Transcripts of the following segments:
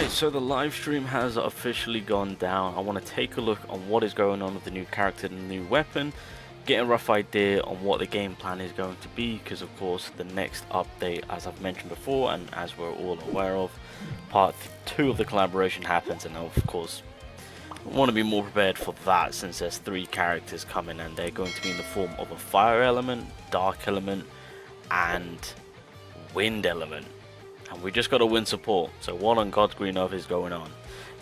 Alright, so the live stream has officially gone down. I want to take a look on what is going on with the new character and the new weapon, get a rough idea on what the game plan is going to be, because of course the next update, as I've mentioned before and as we're all aware of, part 2 of the collaboration happens, and of course I want to be more prepared for that since there's 3 characters coming and they're going to be in the form of a fire element, dark element and wind element. And we just got a wind support, so what on God's green earth is going on?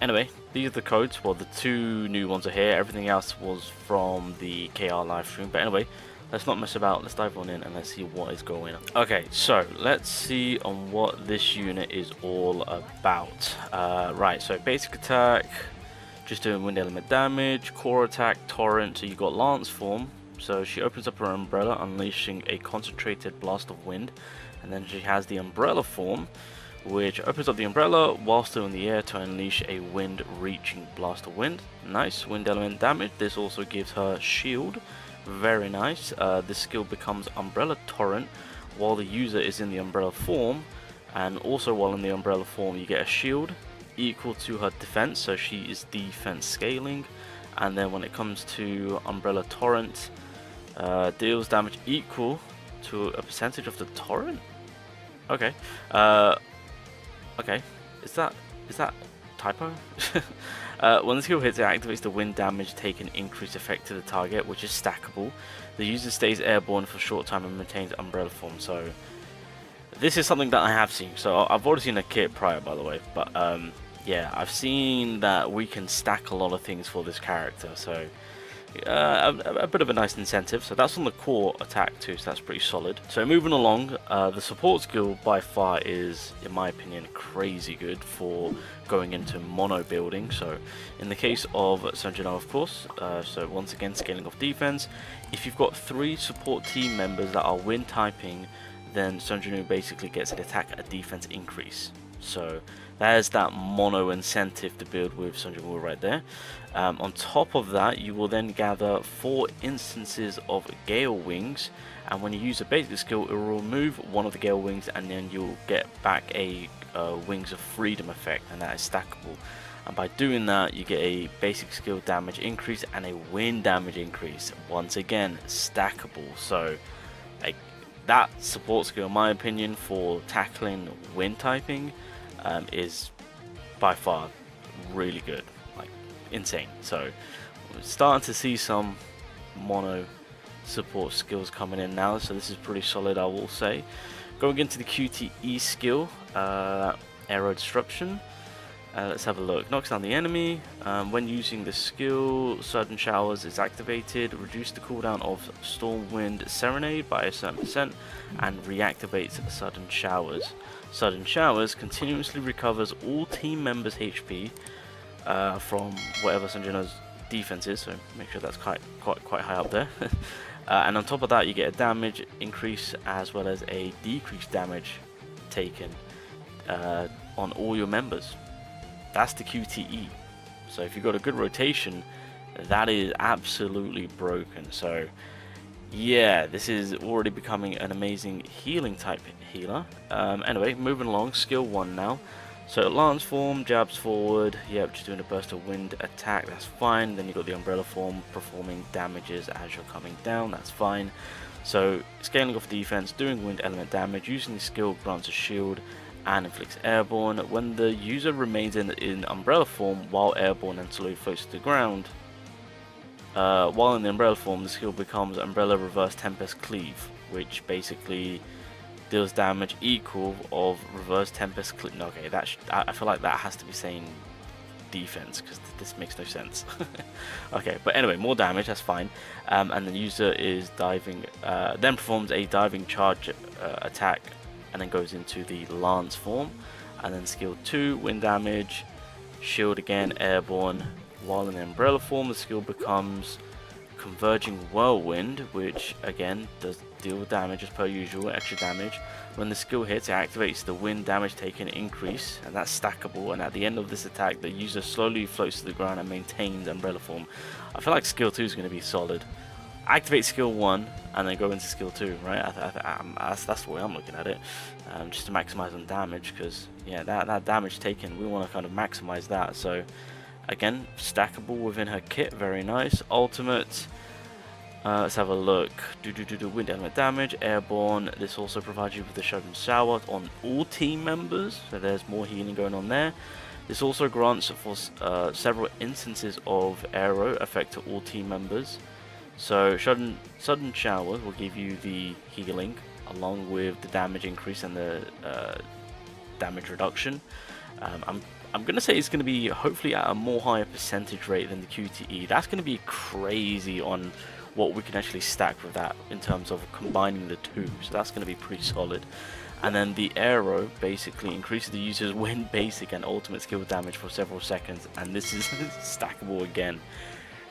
Anyway, these are the codes. Well, the 2 new ones are here. Everything else was from the KR live stream. But anyway, let's not mess about. Let's dive on in and let's see what is going on. Okay, so let's see on what this unit is all about. Right, so basic attack, just doing wind element damage. Core attack, torrent. So you got lance form. So she opens up her umbrella, unleashing a concentrated blast of wind. And then she has the umbrella form, which opens up the umbrella while still in the air to unleash a wind reaching blast of wind. Nice. Wind element damage. This also gives her shield. Very nice. This skill becomes umbrella torrent while the user is in the umbrella form, and also while in the umbrella form you get a shield equal to her defense, so she is defense scaling. And then when it comes to umbrella torrent, deals damage equal to a percentage of the torrent. Okay. Okay. Is that typo? When the skill hits, it activates the wind damage taken increase effect to the target, which is stackable. The user stays airborne for a short time and maintains umbrella form. So this is something that I have seen. So I've already seen a kit prior, by the way, but yeah, I've seen that we can stack a lot of things for this character. So a bit of a nice incentive. So that's on the core attack too, so that's pretty solid. So moving along, the support skill by far is, in my opinion, crazy good for going into mono building. So in the case of Jinah, of course, so once again scaling off defense. If you've got 3 support team members that are wind typing, then Jinah basically gets an attack, a defense increase. So there's that mono incentive to build with Jinah right there. On top of that, you will then gather 4 instances of Gale Wings, and when you use a basic skill, it will remove one of the Gale Wings, and then you'll get back a Wings of Freedom effect, and that is stackable. And by doing that, you get a basic skill damage increase and a wind damage increase. Once again, stackable. So like, that support skill, in my opinion, for tackling wind typing is by far really good, like insane. So we're starting to see some mono support skills coming in now, so this is pretty solid, I will say. Going into the QTE skill, aero disruption. Let's have a look. Knocks down the enemy. When using the skill, sudden showers is activated. Reduce the cooldown of storm wind serenade by a certain percent and reactivates sudden showers. Sudden showers continuously recovers all team members' HP from whatever Jinah's defense is. So make sure that's quite high up there. And on top of that, you get a damage increase as well as a decreased damage taken on all your members. That's the QTE. So if you've got a good rotation, that is absolutely broken. So yeah, this is already becoming an amazing healing type healer. Anyway, moving along, skill 1 now. So lance form, jabs forward, yep, just doing a burst of wind attack, that's fine. Then you've got the umbrella form, performing damages as you're coming down, that's fine. So scaling off defense, doing wind element damage, using the skill grants a shield and inflicts airborne. When the user remains in umbrella form while airborne and slowly floats to the ground, while in the umbrella form, the skill becomes umbrella reverse tempest cleave, which basically deals damage equal of reverse tempest cleave. No, okay, I feel like that has to be saying defense, because this makes no sense. Okay, but anyway, more damage, that's fine. And the user is diving, then performs a diving charge attack, and then goes into the lance form. And then skill 2, wind damage, shield again, airborne. While in the umbrella form, the skill becomes converging whirlwind, which again does deal damage as per usual, extra damage. When the skill hits, it activates the wind damage taken increase, and that's stackable. And at the end of this attack, the user slowly floats to the ground and maintains umbrella form. I feel like skill 2 is going to be solid. activate skill 1 and then go into skill 2, right? That's the way I'm looking at it, just to maximize on damage, because yeah, that damage taken, we want to kind of maximize that. So again, stackable within her kit, very nice. Ultimate, let's have a look. Wind element damage, airborne. This also provides you with the Shogun Shower on all team members, so there's more healing going on there. This also grants for several instances of arrow effect to all team members. So sudden shower will give you the healing along with the damage increase and the damage reduction. I'm gonna say it's gonna be hopefully at a more higher percentage rate than the QTE. That's gonna be crazy on what we can actually stack with that in terms of combining the two. So that's gonna be pretty solid. And then the arrow basically increases the user's wind basic and ultimate skill damage for several seconds, and this is stackable again.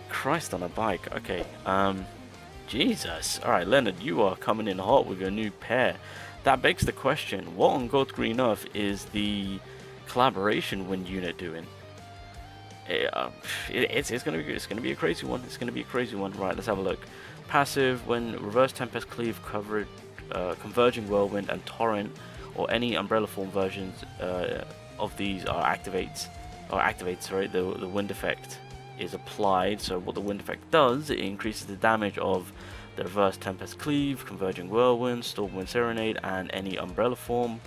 Christ on a bike. Okay, Jesus. Alright, Leonard, you are coming in hot with your new pair. That begs the question, what on God Green Earth is the collaboration wind unit doing? It's gonna be a crazy one. It's gonna be a crazy one. Right, let's have a look. Passive: when reverse tempest cleave, covered converging whirlwind and torrent or any umbrella form versions of these are activates, sorry, the wind effect is applied. So what the wind effect does, it increases the damage of the reverse tempest cleave, converging whirlwind, stormwind serenade and any umbrella form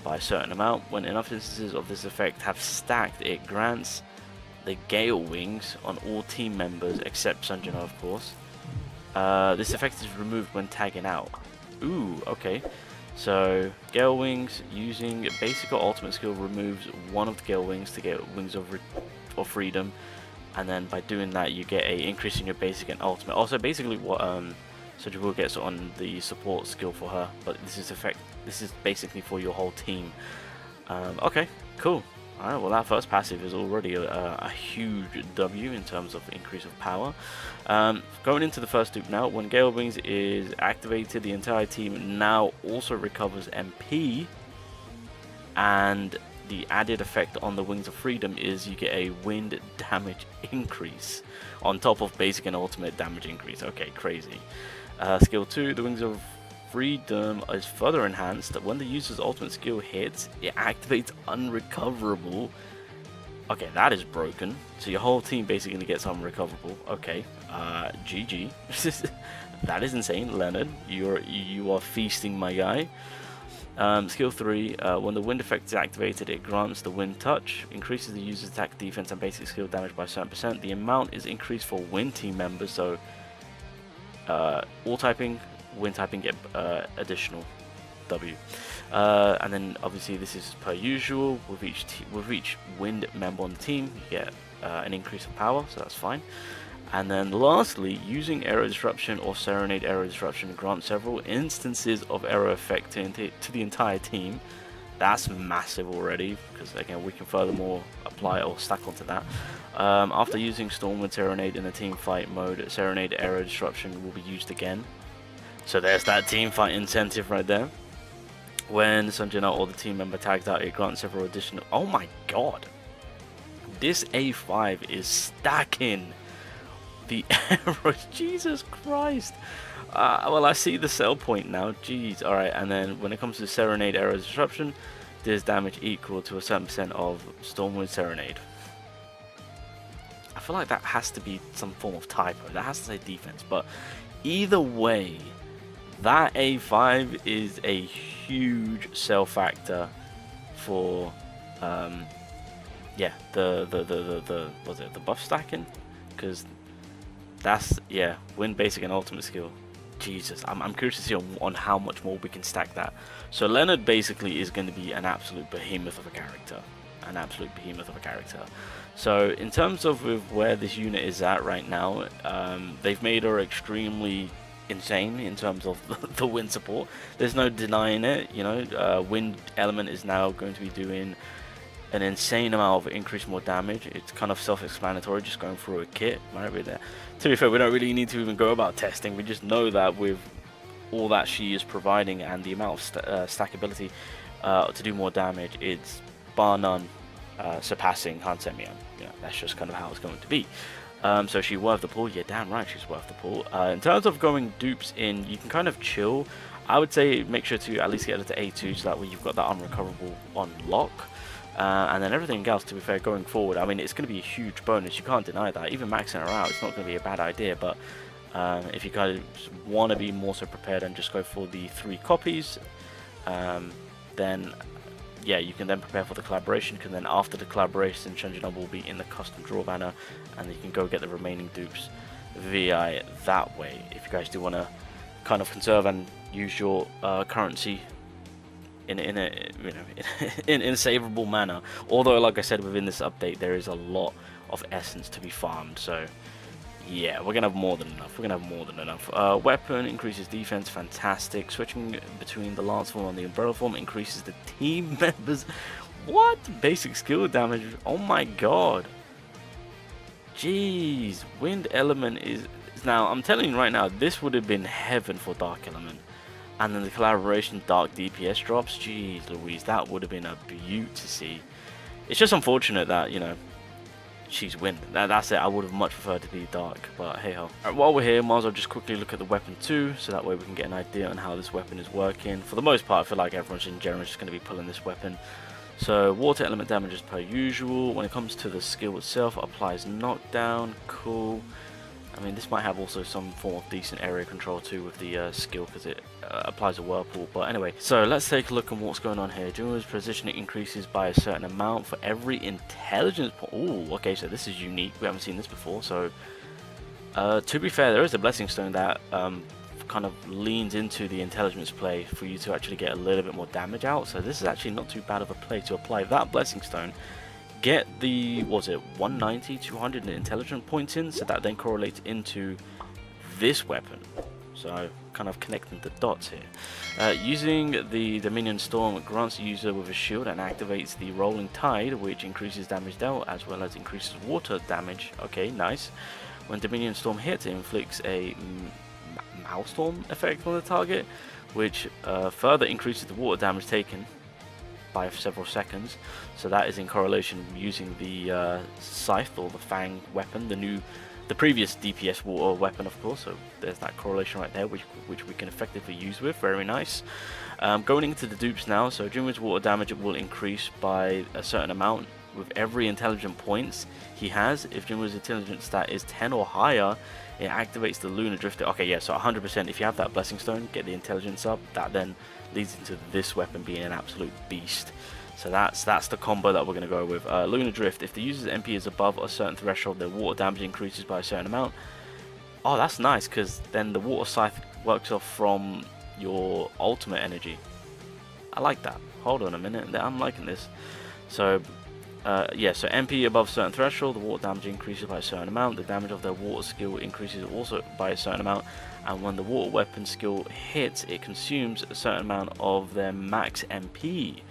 by a certain amount. When enough instances of this effect have stacked, it grants the gale wings on all team members except Jinah, of course. This effect is removed when tagging out. Ooh, okay. So Gale Wings, using basic or ultimate skill, removes one of the Gale Wings to get Wings of Freedom, and then by doing that you get a increase in your basic and ultimate. Also, basically what Sojibu gets on the support skill for her, but this is basically for your whole team. Okay, cool. Alright, well that first passive is already a huge W in terms of increase of power. Going into the first loop now, when Gale Wings is activated, the entire team now also recovers MP, and the added effect on the Wings of Freedom is you get a wind damage increase on top of basic and ultimate damage increase. Okay, crazy. Skill 2, the Wings of Freedom is further enhanced. When the user's ultimate skill hits, it activates unrecoverable. Okay, that is broken. So your whole team basically gets unrecoverable. Okay, GG. That is insane, Leonard. You are feasting, my guy. Skill 3, when the wind effect is activated, it grants the wind touch, increases the user's attack, defense, and basic skill damage by a certain percent. The amount is increased for wind team members, so all typing, wind typing get additional W. And then obviously this is per usual, with each wind member on the team you get an increase of power, so that's fine. And then lastly, using Arrow Disruption or Serenade Arrow Disruption grants several instances of arrow effect to the entire team. That's massive already, because again we can furthermore apply or stack onto that. After using Stormwind Serenade in the team fight mode, Serenade Arrow Disruption will be used again. So there's that team fight incentive right there. When Jinah or the team member tags out, it grants several additional... Oh my god! This A5 is stacking the arrows. Jesus Christ! Well, I see the sell point now. Jeez. Alright, and then when it comes to Serenade Arrow Disruption, there's damage equal to a certain percent of Stormwind Serenade. I feel like that has to be some form of typo. That has to say defense, but either way, that A5 is a huge sell factor for yeah, the buff stacking, because that's, yeah, win basic and ultimate skill. Jesus, I'm curious to see on how much more we can stack that. So Leonard basically is going to be an absolute behemoth of a character, So in terms of with where this unit is at right now, they've made her extremely insane in terms of the wind support. There's no denying it, you know. Wind element is now going to be doing an insane amount of increased more damage. It's kind of self-explanatory, just going through a kit, right? To be fair, we don't really need to even go about testing. We just know that with all that she is providing and the amount of stackability to do more damage, it's bar none surpassing Han Semian. Yeah, that's just kind of how it's going to be. So she worth the pull? Yeah, damn right she's worth the pull. In terms of going dupes in, you can kind of chill. I would say make sure to at least get it to A2, so that way you've got that unrecoverable on lock. And then everything else, to be fair, going forward, I mean, it's going to be a huge bonus. You can't deny that. Even maxing her out, it's not going to be a bad idea. But if you guys want to be more so prepared and just go for the 3 copies, then yeah, you can then prepare for the collaboration, because then after the collaboration, Jinah will be in the custom draw banner, and you can go get the remaining dupes via that way. If you guys do want to kind of conserve and use your currency in a in a savable manner. Although, like I said, within this update, there is a lot of essence to be farmed. So yeah, we're gonna have more than enough. We're gonna have more than enough. Weapon increases defense, fantastic. Switching between the lance form and the umbrella form increases the team members. What? Basic skill damage. Oh my god. Jeez, wind element is now. I'm telling you right now, this would have been heaven for dark element. And then the collaboration dark DPS drops. Jeez Louise, that would have been a beaut to see. It's just unfortunate that, you know, she's wind. That's it. I would have much preferred to be dark, but hey ho. Alright, while we're here, might as well just quickly look at the weapon too, so that way we can get an idea on how this weapon is working. For the most part, I feel like everyone's in general just going to be pulling this weapon. So water element damage as per usual. When it comes to the skill itself, applies knockdown. Cool. I mean, this might have also some form of decent area control too with the skill, because it applies a whirlpool. But anyway, so let's take a look at what's going on here. Jinah's positioning increases by a certain amount for every intelligence point. Ooh, okay, so this is unique. We haven't seen this before. So to be fair, there is a blessing stone that kind of leans into the intelligence play for you to actually get a little bit more damage out. So this is actually not too bad of a play to apply that blessing stone. Get the, what was it, 190, 200 intelligence points in, so that then correlates into this weapon. So kind of connecting the dots here. Using the Dominion Storm grants the user with a shield and activates the Rolling Tide, which increases damage dealt as well as increases water damage. Okay, nice. When Dominion Storm hits, it inflicts a Maelstrom effect on the target, which further increases the water damage taken by several seconds. So that is in correlation using the scythe or the fang weapon, the previous DPS water weapon, of course. So there's that correlation right there, which we can effectively use with. Very nice. Going into the dupes now. So Jinah's water damage will increase by a certain amount with every intelligent points he has. If Jinah's intelligence stat is 10 or higher, it activates the Lunar Drifter. Okay, yeah, so 100%. If you have that blessing stone, get the intelligence up. That then leads into this weapon being an absolute beast. So that's the combo that we're going to go with. Lunar Drift. If the user's MP is above a certain threshold, their water damage increases by a certain amount. Oh, that's nice, because then the water scythe works off from your ultimate energy. I like that. Hold on a minute. I'm liking this. So yeah, so MP above certain threshold, the water damage increases by a certain amount. The damage of their water skill increases also by a certain amount. And when the water weapon skill hits, it consumes a certain amount of their max MP.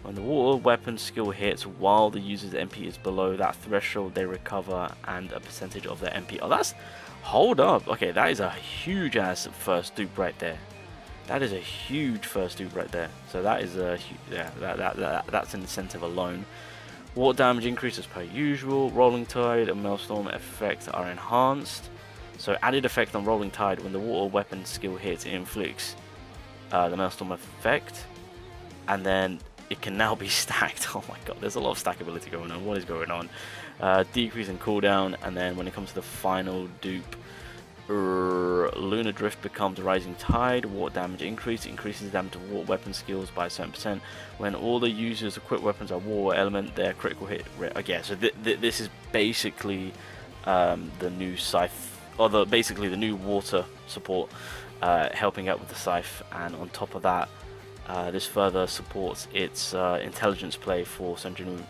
When the water weapon skill hits while the user's MP is below that threshold, they recover and a percentage of their MP. Oh, that's... Hold up. Okay, that is a huge ass first dupe right there. That is a huge first dupe right there. So that is a... Yeah, that's an incentive alone. Water damage increases per usual. Rolling Tide and Maelstrom effects are enhanced. So added effect on Rolling Tide. When the water weapon skill hits, it inflicts the Maelstrom effect. And then it can now be stacked. Oh my god, there's a lot of stackability going on. What is going on? Decrease in cooldown. And then when it comes to the final dupe, Lunar Drift becomes Rising Tide. Water damage increases the damage of water weapon skills by a certain percent. When all the users' equipped weapons are water element, their critical hit rate. Okay, so this is basically the new scythe, or basically the new water support, helping out with the scythe. And on top of that, this further supports its intelligence play for Jinah's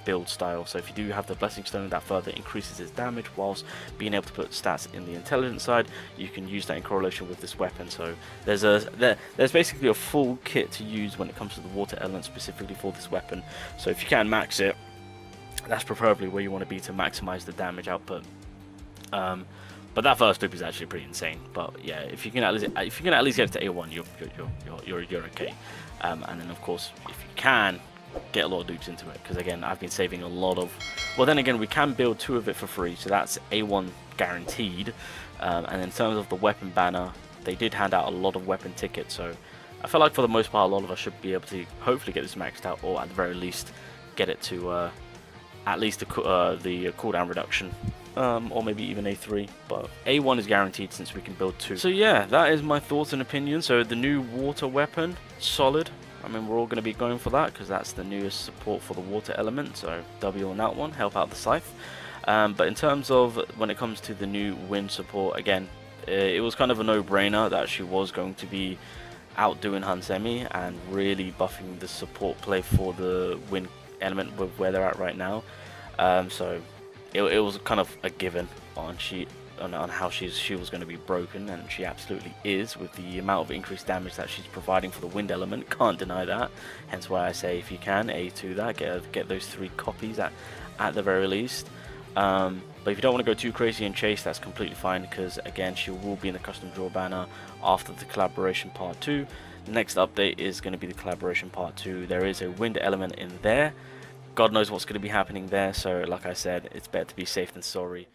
build style. So if you do have the blessing stone, that further increases its damage whilst being able to put stats in the intelligence side. You can use that in correlation with this weapon. So there's basically a full kit to use when it comes to the water element specifically for this weapon. So if you can max it, that's preferably where you want to be to maximize the damage output. But that first dupe is actually pretty insane. But yeah, if you can at least get it to A1, you're okay. And then of course, if you can, get a lot of dupes into it, because again, I've been saving a lot of. Well, then again, we can build 2 of it for free, so that's A1 guaranteed. And in terms of the weapon banner, they did hand out a lot of weapon tickets, so I feel like for the most part, a lot of us should be able to hopefully get this maxed out, or at the very least, get it to at least the cooldown reduction. Or maybe even A3, but A1 is guaranteed since we can build 2. So yeah, that is my thoughts and opinions. So the new water weapon, solid. I mean, we're all going to be going for that because that's the newest support for the water element, so W on that one, help out the scythe. But in terms of when it comes to the new wind support, again, it was kind of a no-brainer that she was going to be outdoing Hansemi and really buffing the support play for the wind element with where they're at right now. So it was kind of a given on how she was going to be broken, and she absolutely is with the amount of increased damage that she's providing for the wind element. Can't deny that. Hence why I say if you can A2 that, get those 3 copies at the very least. But if you don't want to go too crazy and chase, that's completely fine, because again, she will be in the custom draw banner after the collaboration part 2. The next update is going to be the collaboration part 2. There is a wind element in there. God knows what's going to be happening there, so like I said, it's better to be safe than sorry.